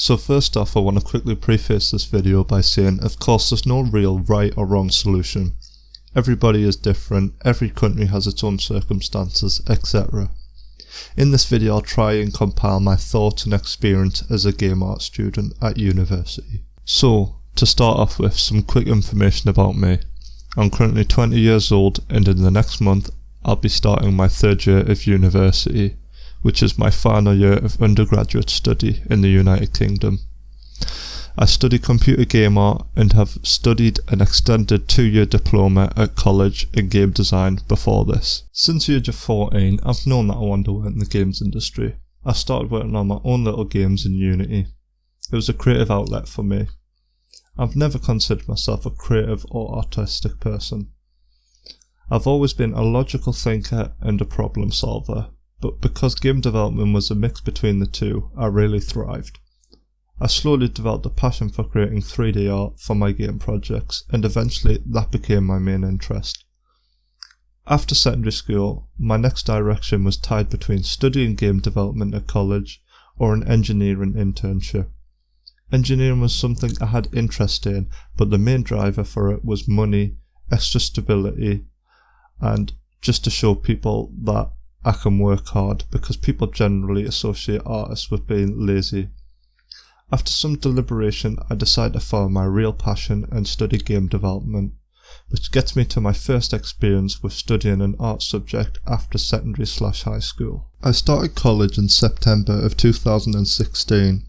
So first off, I want to quickly preface this video by saying, of course there's no real right or wrong solution. Everybody is different, every country has its own circumstances, etc. In this video I'll try and compile my thoughts and experience as a game art student at university. So, to start off with, some quick information about me. I'm currently 20 years old and in the next month I'll be starting my third year of university, which is my final year of undergraduate study in the United Kingdom. I study computer game art and have studied an extended 2-year diploma at college in game design before this. Since the age of 14, I've known that I wanted to work in the games industry. I started working on my own little games in Unity. It was a creative outlet for me. I've never considered myself a creative or artistic person. I've always been a logical thinker and a problem solver, but because game development was a mix between the two, I really thrived. I slowly developed a passion for creating 3D art for my game projects, and eventually that became my main interest. After secondary school, my next direction was tied between studying game development at college or an engineering internship. Engineering was something I had interest in, but the main driver for it was money, extra stability, and just to show people that I can work hard, because people generally associate artists with being lazy. After some deliberation, I decided to follow my real passion and study game development, which gets me to my first experience with studying an art subject after secondary/high school. I started college in September of 2016.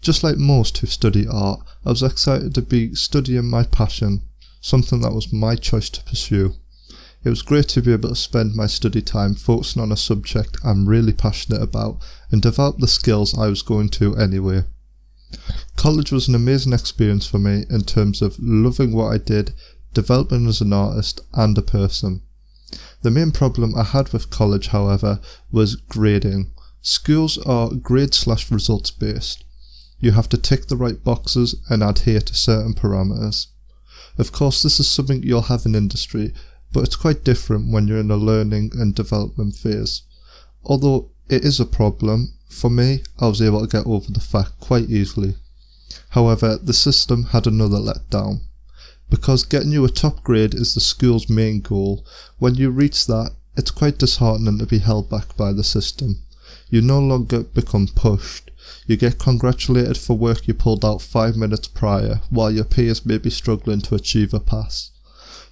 Just like most who study art, I was excited to be studying my passion, something that was my choice to pursue. It was great to be able to spend my study time focusing on a subject I'm really passionate about and develop the skills I was going to anyway. College was an amazing experience for me in terms of loving what I did, developing as an artist and a person. The main problem I had with college, however, was grading. Schools are grade/results based. You have to tick the right boxes and adhere to certain parameters. Of course, this is something you'll have in industry, but it's quite different when you're in a learning and development phase. Although it is a problem, for me, I was able to get over the fact quite easily. However, the system had another letdown. Because getting you a top grade is the school's main goal, when you reach that, it's quite disheartening to be held back by the system. You no longer become pushed. You get congratulated for work you pulled out 5 minutes prior, while your peers may be struggling to achieve a pass.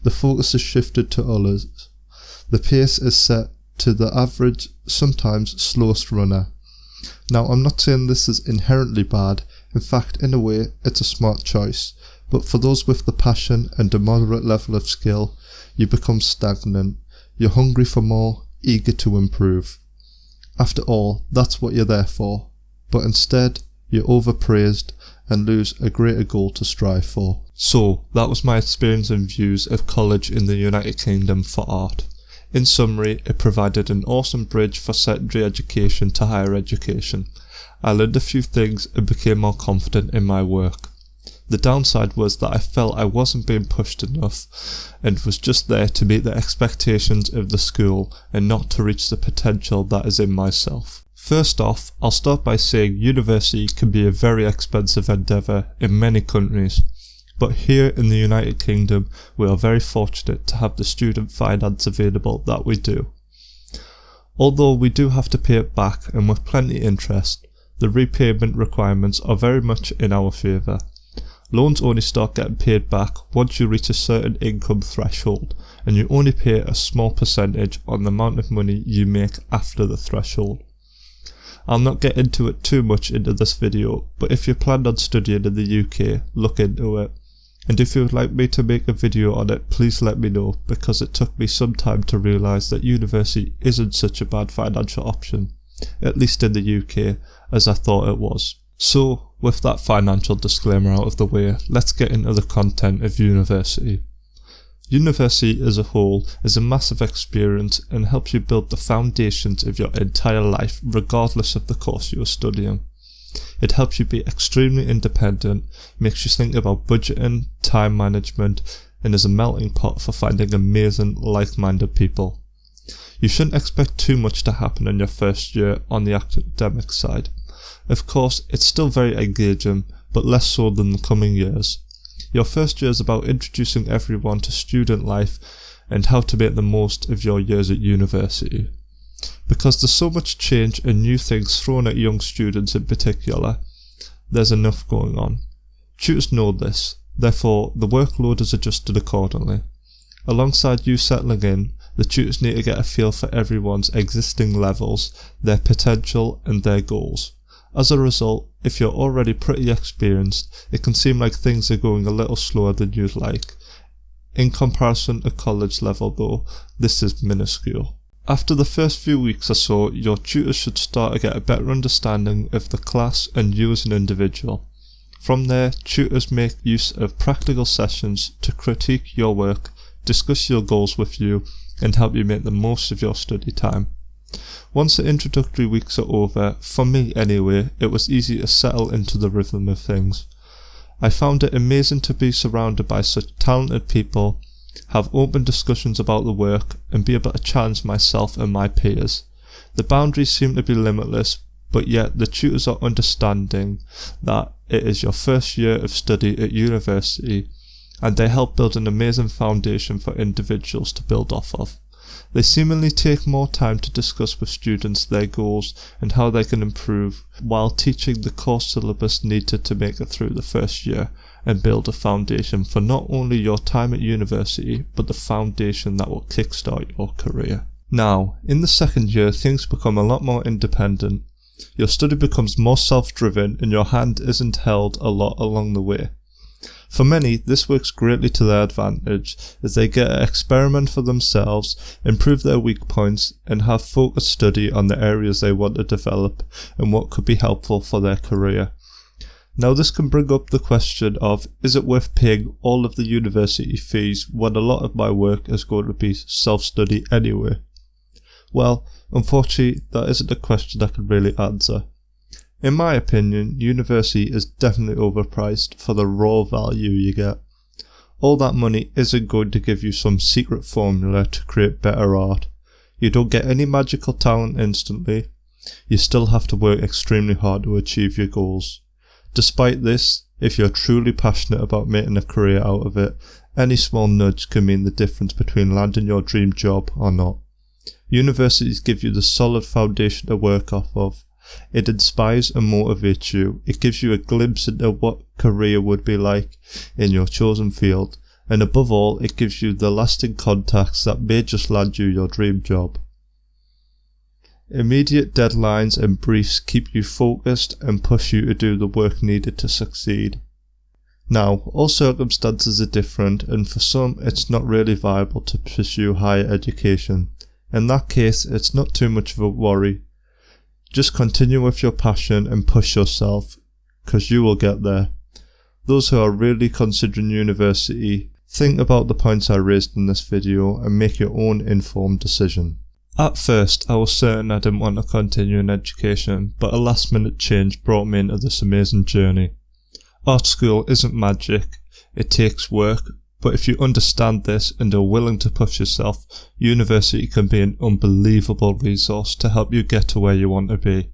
The focus is shifted to others. The pace is set to the average, sometimes slowest runner. Now, I'm not saying this is inherently bad. In fact, in a way, it's a smart choice. But for those with the passion and a moderate level of skill, you become stagnant. You're hungry for more, eager to improve. After all, that's what you're there for. But instead, you're overpraised and lose a greater goal to strive for. So, that was my experience and views of college in the United Kingdom for art. In summary, it provided an awesome bridge for secondary education to higher education. I learned a few things and became more confident in my work. The downside was that I felt I wasn't being pushed enough and was just there to meet the expectations of the school and not to reach the potential that is in myself. First off, I'll start by saying university can be a very expensive endeavour in many countries, but here in the United Kingdom we are very fortunate to have the student finance available that we do. Although we do have to pay it back and with plenty of interest, the repayment requirements are very much in our favour. Loans only start getting paid back once you reach a certain income threshold, and you only pay a small percentage on the amount of money you make after the threshold. I'll not get into it too much into this video, but if you plan on studying in the UK, look into it. And if you would like me to make a video on it, please let me know, because it took me some time to realise that university isn't such a bad financial option, at least in the UK, as I thought it was. So, with that financial disclaimer out of the way, let's get into the content of university. University as a whole is a massive experience and helps you build the foundations of your entire life regardless of the course you are studying. It helps you be extremely independent, makes you think about budgeting, time management, and is a melting pot for finding amazing like-minded people. You shouldn't expect too much to happen in your first year on the academic side. Of course, it's still very engaging, but less so than the coming years. Your first year is about introducing everyone to student life and how to make the most of your years at university. Because there's so much change and new things thrown at young students in particular, there's enough going on. Tutors know this, therefore the workload is adjusted accordingly. Alongside you settling in, the tutors need to get a feel for everyone's existing levels, their potential and their goals. As a result, if you're already pretty experienced, it can seem like things are going a little slower than you'd like. In comparison to college level though, this is minuscule. After the first few weeks or so, your tutors should start to get a better understanding of the class and you as an individual. From there, tutors make use of practical sessions to critique your work, discuss your goals with you, and help you make the most of your study time. Once the introductory weeks are over, for me anyway, it was easy to settle into the rhythm of things. I found it amazing to be surrounded by such talented people, have open discussions about the work, and be able to challenge myself and my peers. The boundaries seem to be limitless, but yet the tutors are understanding that it is your first year of study at university, and they help build an amazing foundation for individuals to build off of. They seemingly take more time to discuss with students their goals and how they can improve, while teaching the core syllabus needed to make it through the first year and build a foundation for not only your time at university, but the foundation that will kickstart your career. Now, in the second year, things become a lot more independent. Your study becomes more self-driven and your hand isn't held a lot along the way. For many, this works greatly to their advantage, as they get to experiment for themselves, improve their weak points, and have focused study on the areas they want to develop and what could be helpful for their career. Now this can bring up the question of, is it worth paying all of the university fees when a lot of my work is going to be self-study anyway? Well, unfortunately, that isn't a question I can really answer. In my opinion, university is definitely overpriced for the raw value you get. All that money isn't going to give you some secret formula to create better art. You don't get any magical talent instantly. You still have to work extremely hard to achieve your goals. Despite this, if you're truly passionate about making a career out of it, any small nudge can mean the difference between landing your dream job or not. Universities give you the solid foundation to work off of. It inspires and motivates you. It gives you a glimpse into what career would be like in your chosen field, and above all, it gives you the lasting contacts that may just land you your dream job. Immediate deadlines and briefs keep you focused and push you to do the work needed to succeed. Now, all circumstances are different, and for some it's not really viable to pursue higher education. In that case, it's not too much of a worry. Just continue with your passion and push yourself, because you will get there. Those who are really considering university, think about the points I raised in this video and make your own informed decision. At first, I was certain I didn't want to continue in education, but a last minute change brought me into this amazing journey. Art school isn't magic, it takes work, but if you understand this and are willing to push yourself, university can be an unbelievable resource to help you get to where you want to be.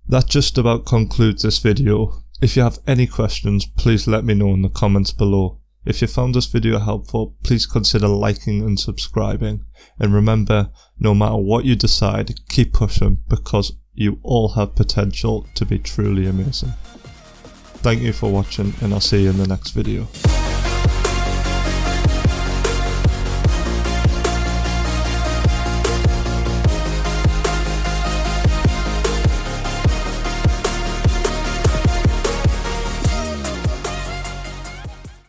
That just about concludes this video. If you have any questions, please let me know in the comments below. If you found this video helpful, please consider liking and subscribing. And remember, no matter what you decide, keep pushing, because you all have potential to be truly amazing. Thank you for watching, and I'll see you in the next video.